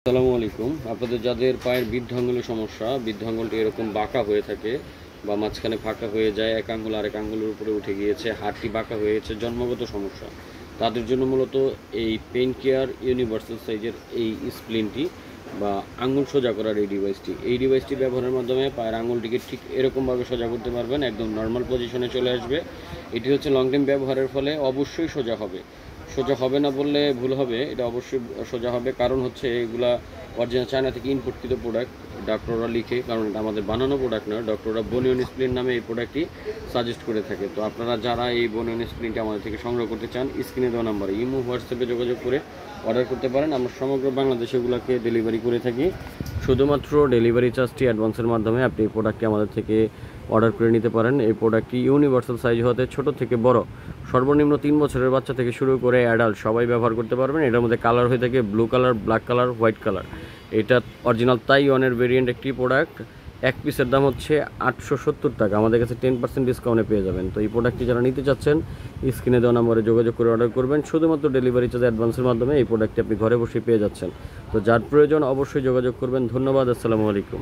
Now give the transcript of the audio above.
আসসালামু আলাইকুম। আপনাদের যাদের পায়ের বৃদ্ধাঙ্গুলের সমস্যা, বৃদ্ধাঙ্গুলটি এরকম বাঁকা হয়ে থাকে বা মাঝখানে ফাঁকা হয়ে যায়, এক আঙ্গুল আরেক আঙ্গুলের উপরে উঠে গিয়েছে, হাড়টি বাঁকা হয়েছে, জন্মগত সমস্যা, তাদের জন্য মূলত এই পেইন কেয়ার ইউনিভার্সাল সাইজের এই স্প্লিনটি বা আঙ্গুল সোজা করার এই ডিভাইসটি ব্যবহারের মাধ্যমে পায়ের আঙ্গুলটিকে ঠিক এরকমভাবে সোজা করতে পারবেন, একদম নর্মাল পজিশনে চলে আসবে। এটি হচ্ছে লং টাইম ব্যবহারের ফলে অবশ্যই সোজা হবে। সোজা হবে না বললে ভুল হবে, এটা অবশ্যই সোজা হবে। কারণ হচ্ছে এগুলা অরিজিনাল চায়না থেকে ইম্পোর্টকৃত প্রোডাক্ট, ডক্টররা লিখে, কারণ এটা আমাদের বানানো প্রোডাক্ট নয়, ডক্টররা বনিয়ন স্প্লিন নামে এই প্রোডাক্টটি সাজেস্ট করে থাকে। তো আপনারা যারা এই বনিয়ন স্প্লিনটি আমাদের থেকে সংগ্রহ করতে চান, স্ক্রিনে দেওয়া নাম্বারে ইমো হোয়াটসঅ্যাপে যোগাযোগ করে অর্ডার করতে পারেন। আমরা সমগ্র বাংলাদেশে এগুলোকে ডেলিভারি করে থাকি। শুধুমাত্র ডেলিভারি চার্জটি অ্যাডভান্সের মাধ্যমে আপনি এই প্রোডাক্টটি আমাদের থেকে অর্ডার করে নিতে পারেন। এই প্রোডাক্টটি ইউনিভার্সাল সাইজ হতে ছোট থেকে বড়, সর্বনিম্ন 3 বছরের বাচ্চা থেকে শুরু করে অ্যাডাল্ট সবাই ব্যবহার করতে পারবেন। এটার মধ্যে কালার হয়ে থাকে blue colour, black colour, white colour. এটা অরিজিনাল তাইওয়ানের ভেরিয়েন্ট একটি প্রোডাক্ট। এক পিসের দাম হচ্ছে 870 টাকা। আমাদের কাছে 10% ডিসকাউন্টে পেয়ে যাবেন। তো এই প্রোডাক্টটি যারা নিতে চাচ্ছেন, স্ক্রিনে দেওয়া নম্বরে যোগাযোগ করে অর্ডার করবেন। শুধুমাত্র ডেলিভারি চার্জ অ্যাডভান্সের মাধ্যমে এই প্রোডাক্টটি আপনি ঘরে বসে পেয়ে যাচ্ছেন। তো যার প্রয়োজন অবশ্যই যোগাযোগ করবেন। ধন্যবাদ। আসসালামু আলাইকুম।